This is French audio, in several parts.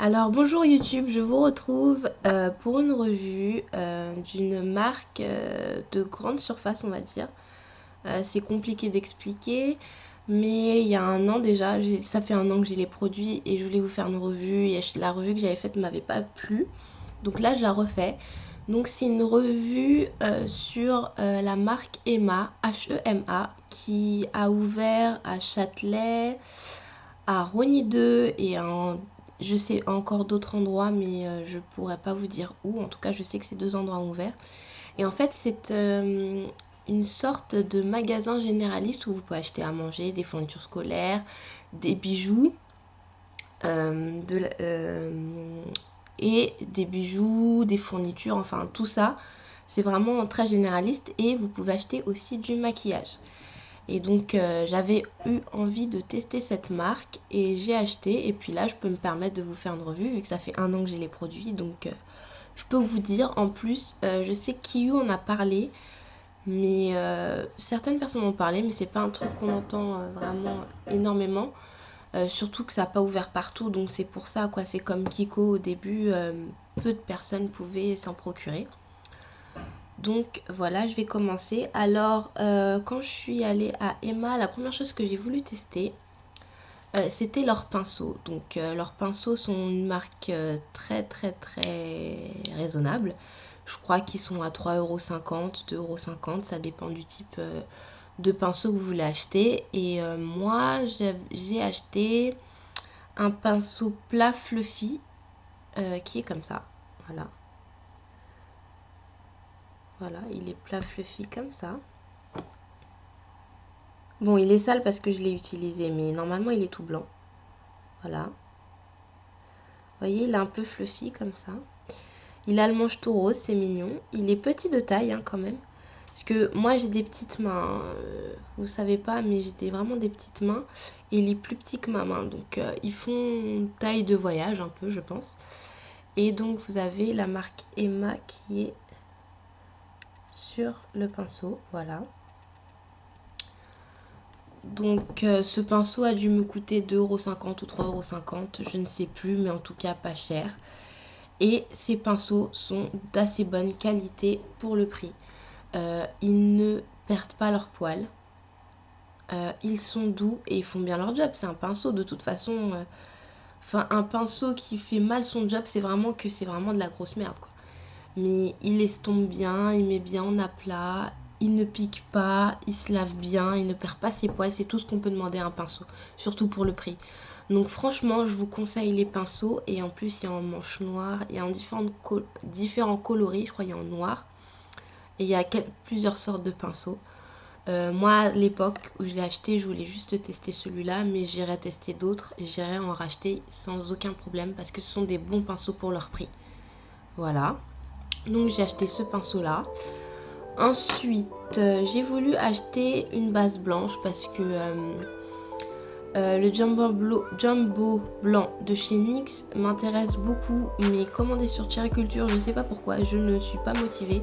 Alors bonjour YouTube, je vous retrouve pour une revue d'une marque de grande surface, on va dire. C'est compliqué d'expliquer, mais il y a un an déjà, ça fait un an que j'ai les produits et je voulais vous faire une revue et la revue que j'avais faite ne m'avait pas plu. Donc là je la refais. Donc c'est une revue sur la marque Hema, H-E-M-A, qui a ouvert à Châtelet, à Rosny 2 et je sais encore d'autres endroits, mais je pourrais pas vous dire où. En tout cas, je sais que ces deux endroits ouverts. Et en fait, c'est une sorte de magasin généraliste où vous pouvez acheter à manger, des fournitures scolaires, des bijoux, et des bijoux, des fournitures, enfin tout ça. C'est vraiment très généraliste et vous pouvez acheter aussi du maquillage. Et donc j'avais eu envie de tester cette marque et j'ai acheté. Et puis là, je peux me permettre de vous faire une revue vu que ça fait un an que j'ai les produits. Donc je peux vous dire, en plus, je sais qu'Iyu en a parlé. Mais certaines personnes en ont parlé, mais c'est pas un truc qu'on entend vraiment énormément. Surtout que ça n'a pas ouvert partout. Donc c'est pour ça, quoi. C'est comme Kiko au début, peu de personnes pouvaient s'en procurer. Donc voilà, je vais commencer. Alors, quand je suis allée à Hema, la première chose que j'ai voulu tester, c'était leurs pinceaux. Donc, leurs pinceaux sont une marque très raisonnable. Je crois qu'ils sont à 3,50 €, 2,50 €, ça dépend du type de pinceau que vous voulez acheter. Et moi, j'ai acheté un pinceau plat fluffy qui est comme ça. Voilà. Voilà, il est plat fluffy comme ça. Bon, il est sale parce que je l'ai utilisé, mais normalement il est tout blanc. Voilà. Vous voyez, il est un peu fluffy comme ça. Il a le manche tout rose, c'est mignon. Il est petit de taille hein, quand même. Parce que moi j'ai des petites mains. Vous savez pas, mais j'ai vraiment des petites mains. Et il est plus petit que ma main. Donc ils font taille de voyage un peu, je pense. Et donc vous avez la marque Hema qui est sur le pinceau. Voilà. Donc ce pinceau a dû me coûter 2,50 € ou 3,50 €, je ne sais plus, mais en tout cas pas cher. Et ces pinceaux sont d'assez bonne qualité pour le prix. Ils ne perdent pas leur poil. Ils sont doux et ils font bien leur job. C'est un pinceau de toute façon. Enfin, un pinceau qui fait mal son job, c'est vraiment de la grosse merde, quoi. Mais il estompe bien, il met bien en aplat. Il ne pique pas, il se lave bien, il ne perd pas ses poils, c'est tout ce qu'on peut demander à un pinceau, surtout pour le prix. Donc franchement, je vous conseille les pinceaux et en plus il y a en manche noire, il y a en différents coloris, je crois qu'il y a en noir. Et il y a plusieurs sortes de pinceaux. Moi, à l'époque où je l'ai acheté, je voulais juste tester celui-là, mais j'irai tester d'autres et j'irai en racheter sans aucun problème parce que ce sont des bons pinceaux pour leur prix. Voilà, donc j'ai acheté ce pinceau-là. Ensuite, j'ai voulu acheter une base blanche parce que le jumbo blanc de chez NYX m'intéresse beaucoup, mais commandé sur Cherry Culture, je ne sais pas pourquoi, je ne suis pas motivée.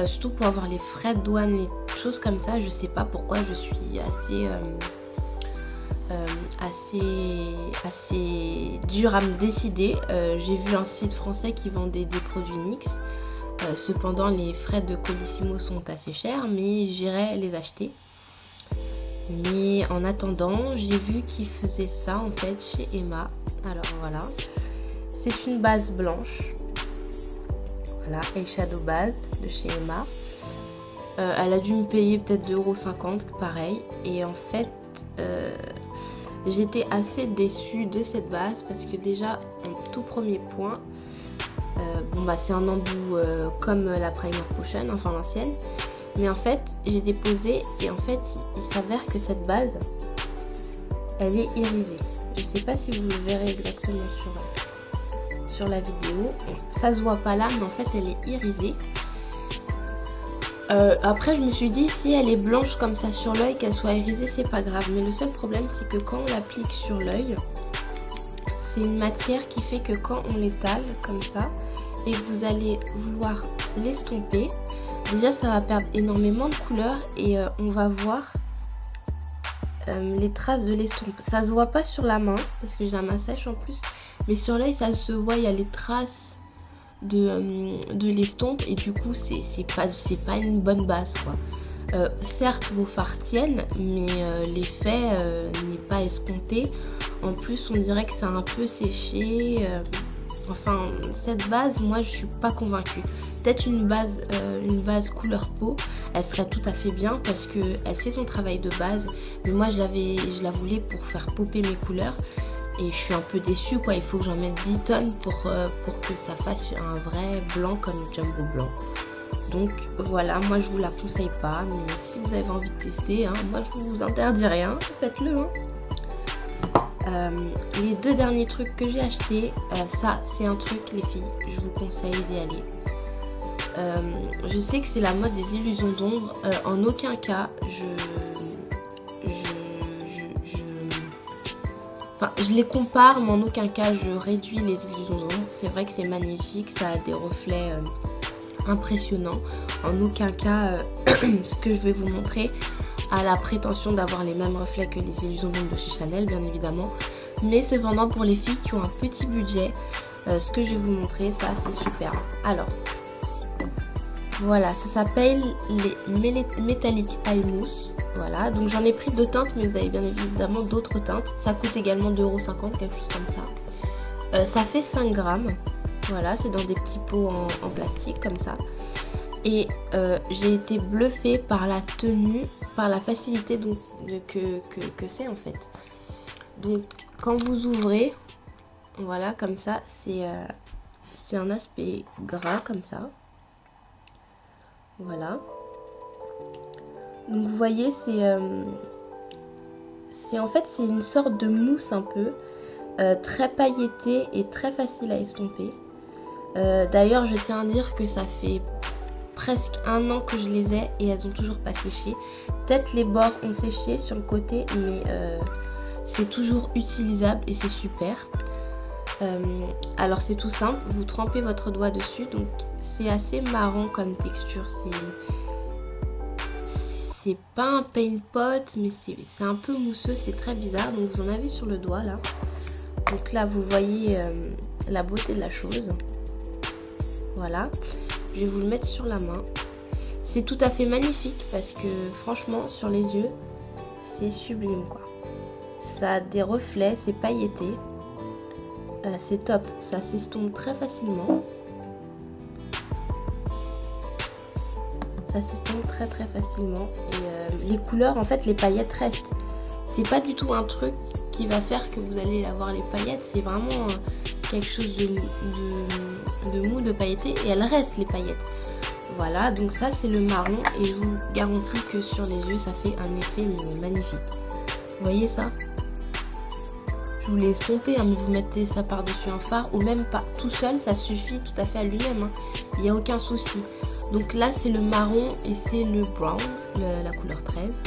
Surtout pour avoir les frais de douane, les choses comme ça, je ne sais pas pourquoi je suis assez dure à me décider. J'ai vu un site français qui vendait des produits NYX. Cependant, les frais de Colissimo sont assez chers, mais j'irai les acheter. Mais en attendant, j'ai vu qu'ils faisaient ça en fait chez Hema. Alors voilà, c'est une base blanche. Voilà, eyeshadow base de chez Hema. Elle a dû me payer peut-être 2,50 €, pareil. Et en fait, j'étais assez déçue de cette base parce que déjà, en tout premier point, c'est un embout comme la Primer Potion, enfin l'ancienne. Mais en fait, j'ai déposé et en fait, il s'avère que cette base, elle est irisée. Je sais pas si vous le verrez exactement sur la vidéo. Ça se voit pas là, mais en fait, elle est irisée. Après, je me suis dit, si elle est blanche comme ça sur l'œil, qu'elle soit irisée, c'est pas grave. Mais le seul problème, c'est que quand on l'applique sur l'œil, c'est une matière qui fait que quand on l'étale comme ça, et que vous allez vouloir l'estomper, déjà ça va perdre énormément de couleur et on va voir les traces de l'estompe. Ça se voit pas sur la main parce que j'ai la main sèche en plus, Mais sur l'œil ça se voit, il y a les traces de l'estompe et du coup c'est pas une bonne base quoi. Certes vos fards tiennent mais l'effet n'est pas escompté. En plus on dirait que ça a un peu séché. Enfin cette base moi je suis pas convaincue. Peut-être une base couleur peau elle serait tout à fait bien parce que elle fait son travail de base, mais moi je la voulais pour faire popper mes couleurs. Et je suis un peu déçue quoi, il faut que j'en mette 10 tonnes pour que ça fasse un vrai blanc comme Jumbo blanc. Donc voilà, moi je vous la conseille pas, mais si vous avez envie de tester, hein, moi je vous interdis rien, faites-le. Les 2 derniers trucs que j'ai achetés, ça c'est un truc les filles, je vous conseille d'y aller. Je sais que c'est la mode des illusions d'ombre, en aucun cas je les compare, mais en aucun cas je réduis les illusions d'ombre. C'est vrai que c'est magnifique, ça a des reflets impressionnants. En aucun cas, ce que je vais vous montrer a la prétention d'avoir les mêmes reflets que les illusions d'ombre de chez Chanel, bien évidemment. Mais cependant, pour les filles qui ont un petit budget, ce que je vais vous montrer, ça c'est super. Alors, voilà, ça s'appelle les Metallic Eye Mousse. Voilà, donc j'en ai pris 2 teintes, mais vous avez bien évidemment d'autres teintes. Ça coûte également 2,50 €, quelque chose comme ça. Ça fait 5 grammes. Voilà, c'est dans des petits pots en plastique comme ça. Et j'ai été bluffée par la tenue, par la facilité donc, que c'est en fait. Donc quand vous ouvrez, voilà, comme ça, c'est un aspect gras comme ça. Voilà. Donc vous voyez, en fait c'est une sorte de mousse un peu très pailletée et très facile à estomper. D'ailleurs je tiens à dire que ça fait presque 1 an que je les ai et elles ont toujours pas séché. Peut-être les bords ont séché sur le côté, mais c'est toujours utilisable et c'est super. Alors c'est tout simple, vous trempez votre doigt dessus, donc c'est assez marron comme texture, c'est pas un paint pot mais c'est un peu mousseux, c'est très bizarre. Donc vous en avez sur le doigt là, donc là vous voyez la beauté de la chose. Voilà, je vais vous le mettre sur la main. C'est tout à fait magnifique parce que franchement sur les yeux c'est sublime quoi. Ça a des reflets, c'est pailleté. C'est top, ça s'estompe très facilement. Ça s'estompe très facilement. Et les couleurs, en fait, les paillettes restent. C'est pas du tout un truc qui va faire que vous allez avoir les paillettes. C'est vraiment quelque chose de mou, de pailleté. Et elles restent, les paillettes. Voilà, donc ça, c'est le marron. Et je vous garantis que sur les yeux, ça fait un effet magnifique. Vous voyez ça ? Je vous l'ai estompé, hein, mais vous mettez ça par-dessus un fard ou même pas tout seul, ça suffit tout à fait à lui-même. Hein. Il n'y a aucun souci. Donc là, c'est le marron et c'est le brown, la couleur 13,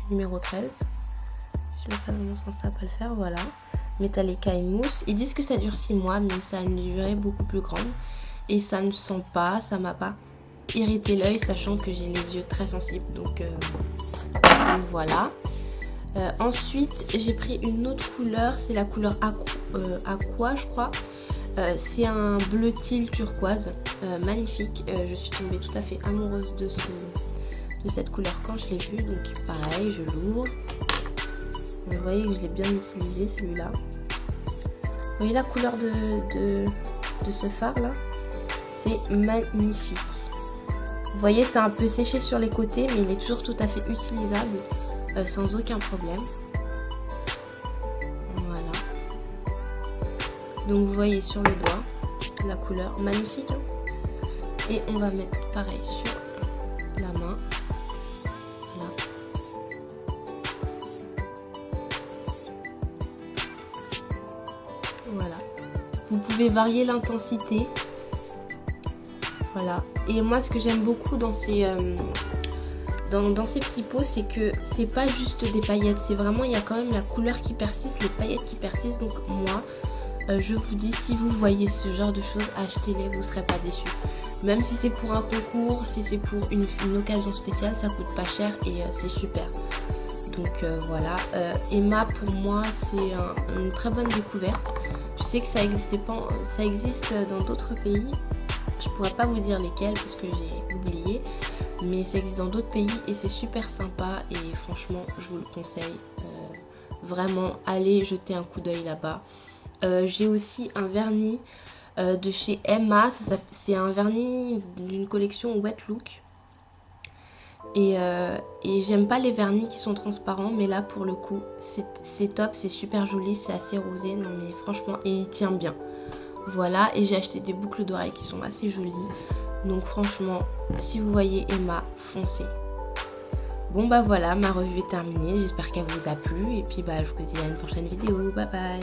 numéro 13. Si je le fais dans mon sens, ça va pas le faire, voilà. Metallic Eye Mousse. Ils disent que ça dure 6 mois, mais ça a une durée beaucoup plus grande. Et ça ne sent pas, ça m'a pas irrité l'œil, sachant que j'ai les yeux très sensibles. Donc voilà. Ensuite j'ai pris une autre couleur, c'est la couleur aqua je crois. C'est un bleu teal turquoise, magnifique. Je suis tombée tout à fait amoureuse de cette couleur quand je l'ai vue. Donc pareil, je l'ouvre. Vous voyez que je l'ai bien utilisé celui-là. Vous voyez la couleur de ce fard là, c'est magnifique. Vous voyez, c'est un peu séché sur les côtés, mais il est toujours tout à fait utilisable. Sans aucun problème. Voilà. Donc vous voyez sur le doigt la couleur magnifique. Hein. Et on va mettre pareil sur la main. Voilà. Voilà. Vous pouvez varier l'intensité. Voilà. Et moi ce que j'aime beaucoup dans ces petits pots, c'est que c'est pas juste des paillettes, c'est vraiment, il y a quand même la couleur qui persiste, les paillettes qui persistent. Donc moi je vous dis, si vous voyez ce genre de choses, achetez-les, vous serez pas déçus. Même si c'est pour un concours, si c'est pour une occasion spéciale, ça coûte pas cher et c'est super. Donc voilà, Emma pour moi c'est une très bonne découverte. Je sais que ça existe dans d'autres pays. Je pourrais pas vous dire lesquels parce que j'ai oublié. Mais ça existe dans d'autres pays et c'est super sympa. Et franchement, je vous le conseille. Vraiment, allez jeter un coup d'œil là-bas. J'ai aussi un vernis de chez Emma. C'est un vernis d'une collection Wet Look. Et j'aime pas les vernis qui sont transparents, mais là pour le coup c'est top, c'est super joli, c'est assez rosé, non mais franchement, et il tient bien. Voilà, et j'ai acheté des boucles d'oreilles qui sont assez jolies, donc franchement, si vous voyez Emma, foncez. Bon bah voilà, ma revue est terminée, j'espère qu'elle vous a plu, et puis bah je vous dis à une prochaine vidéo, bye bye.